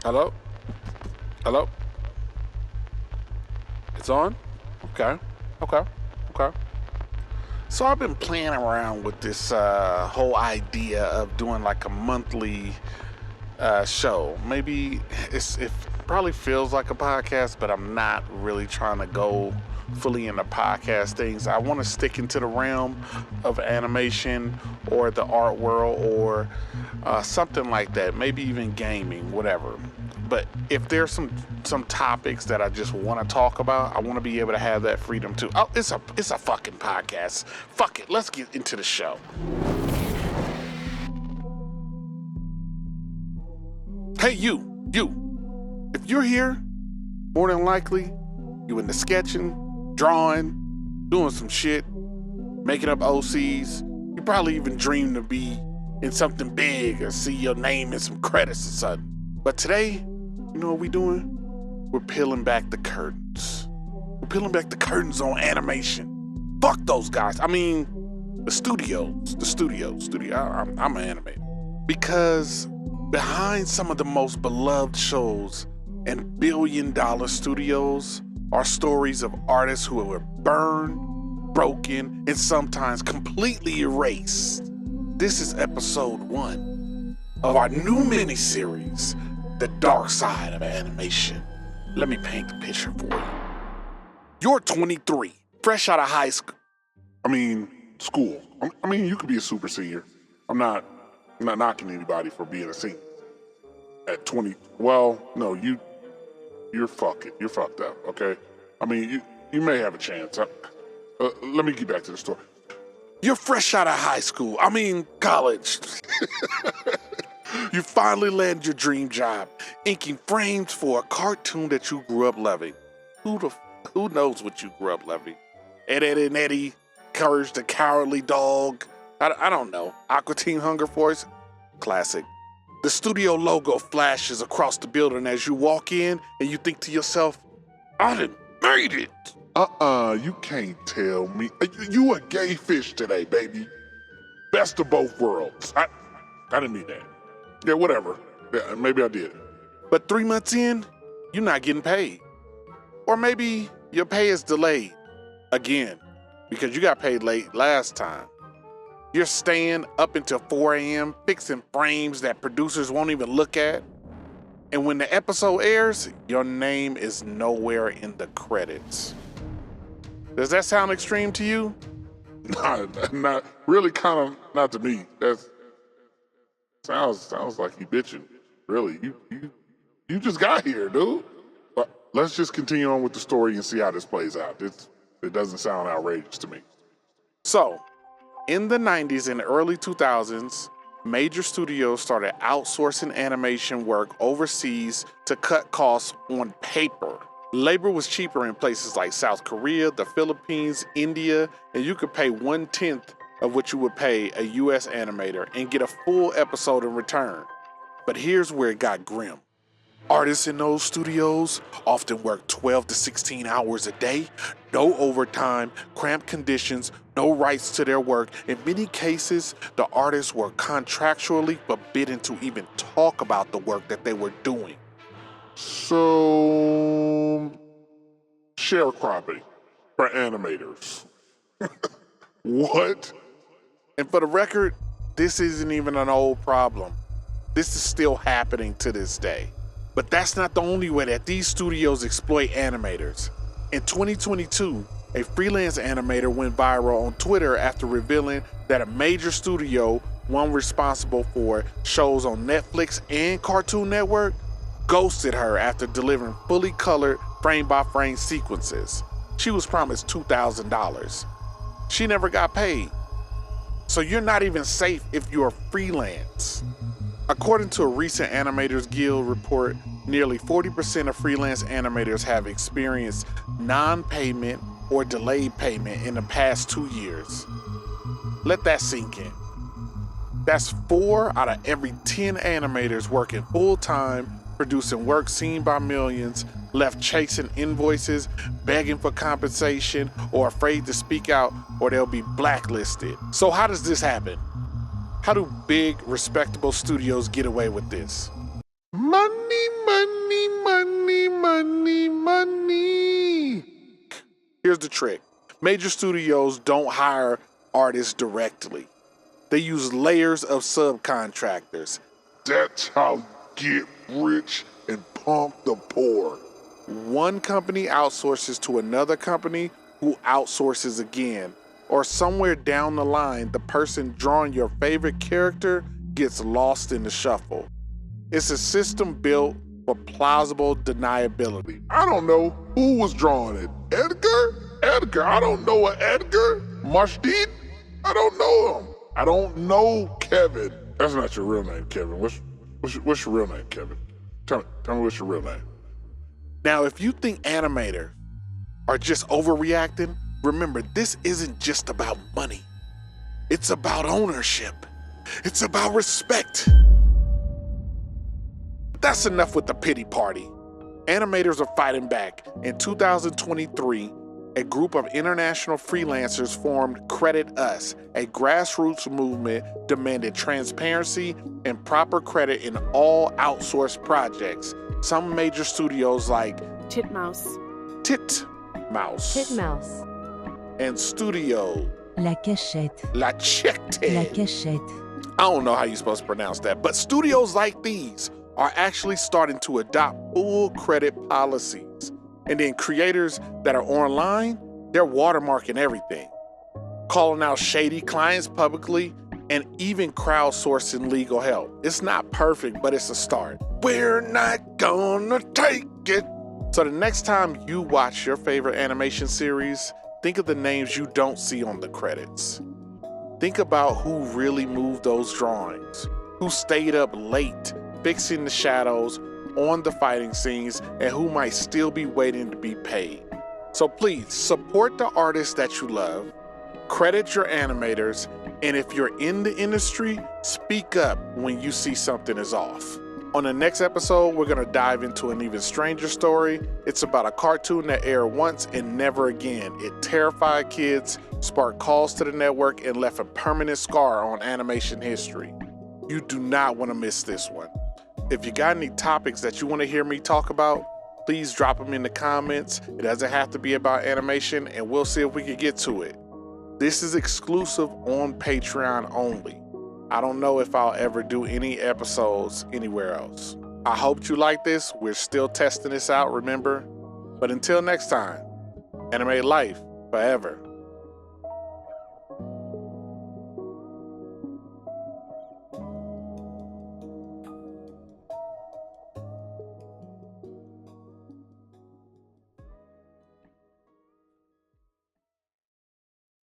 Hello? Hello? It's on? Okay. Okay. Okay. So I've been playing around with this whole idea of doing like a monthly show. Maybe it probably feels like a podcast, but I'm not really trying to go fully into podcast things. I want to stick into the realm of animation or the art world or something like that. Maybe even gaming, whatever. But if there's some topics that I just want to talk about, I want to be able to have that freedom too. Oh, it's a fucking podcast. Fuck it. Let's get into the show. Hey, you. If you're here, more than likely, you into sketching, drawing, doing some shit, making up OCs. You probably even dream to be in something big or see your name in some credits or something. But today, you know what we doing? We're peeling back the curtains. We're peeling back the curtains on animation. Fuck those guys. I mean, the studios. I'm an animator. Because behind some of the most beloved shows and billion-dollar studios are stories of artists who were burned, broken, and sometimes completely erased. This is episode 1 of our new miniseries, The Dark Side of Animation. Let me paint the picture for you. You're 23, fresh out of high school. School. You could be a super senior. I'm not knocking anybody for being a senior. At 20, well, no, you're fucked up, okay? You may have a chance. Let me get back to the story. You're fresh out of high school. College. You finally landed your dream job, inking frames for a cartoon that you grew up loving. Who knows what you grew up loving? Ed, Ed, and Eddie, Courage the Cowardly Dog. I don't know. Aqua Teen Hunger Force? Classic. The studio logo flashes across the building as you walk in and you think to yourself, I done made it. You can't tell me. You a gay fish today, baby. Best of both worlds. I didn't mean that. Yeah, whatever. Yeah, maybe I did. But 3 months in, you're not getting paid. Or maybe your pay is delayed again because you got paid late last time. You're staying up until 4 a.m. fixing frames that producers won't even look at. And when the episode airs, your name is nowhere in the credits. Does that sound extreme to you? Not really, kind of not to me. That sounds like you bitching. Really, you just got here, dude. But let's just continue on with the story and see how this plays out. It doesn't sound outrageous to me. So, in the 90s and early 2000s, major studios started outsourcing animation work overseas to cut costs on paper. Labor was cheaper in places like South Korea, the Philippines, India, and you could pay 1/10 of what you would pay a US animator and get a full episode in return. But here's where it got grim. Artists in those studios often work 12 to 16 hours a day, no overtime, cramped conditions, no rights to their work. In many cases, the artists were contractually forbidden to even talk about the work that they were doing. So, sharecropping for animators. What? And for the record, this isn't even an old problem. This is still happening to this day. But that's not the only way that these studios exploit animators. In 2022, a freelance animator went viral on Twitter after revealing that a major studio, one responsible for shows on Netflix and Cartoon Network, ghosted her after delivering fully colored frame-by-frame sequences. She was promised $2,000. She never got paid. So you're not even safe if you're freelance. According to a recent Animators Guild report, nearly 40% of freelance animators have experienced non-payment or delayed payment in the past 2 years. Let that sink in. That's 4 out of every 10 animators working full-time, producing work seen by millions, left chasing invoices, begging for compensation, or afraid to speak out or they'll be blacklisted. So how does this happen? How do big, respectable studios get away with this? Money, trick. Major studios don't hire artists directly. They use layers of subcontractors. That's how you get rich and pump the poor. One company outsources to another company who outsources again. Or somewhere down the line, the person drawing your favorite character gets lost in the shuffle. It's a system built for plausible deniability. I don't know who was drawing it. Edgar? I don't know an Edgar. Mashdid? I don't know him. I don't know Kevin. That's not your real name, Kevin. What's your real name, Kevin? Tell me what's your real name. Now, if you think animators are just overreacting, remember, this isn't just about money. It's about ownership. It's about respect. That's enough with the pity party. Animators are fighting back. In 2023, a group of international freelancers formed Credit Us, a grassroots movement demanding transparency and proper credit in all outsourced projects. Some major studios like Titmouse, and Studio La Cachette. La Cachette. La Cachette. I don't know how you're supposed to pronounce that, but studios like these are actually starting to adopt full credit policies. And then creators that are online, they're watermarking everything, calling out shady clients publicly, and even crowdsourcing legal help. It's not perfect, but it's a start. We're not gonna take it. So the next time you watch your favorite animation series, think of the names you don't see on the credits. Think about who really moved those drawings, who stayed up late fixing the shadows on the fighting scenes, and who might still be waiting to be paid. So please support the artists that you love, credit your animators, and if you're in the industry, speak up when you see something is off. On the next episode, we're gonna dive into an even stranger story. It's about a cartoon that aired once and never again. It terrified kids, sparked calls to the network, and left a permanent scar on animation history. You do not wanna miss this one. If you got any topics that you wanna hear me talk about, please drop them in the comments. It doesn't have to be about animation, and we'll see if we can get to it. This is exclusive on Patreon only. I don't know if I'll ever do any episodes anywhere else. I hope you like this. We're still testing this out, remember? But until next time, animate life forever.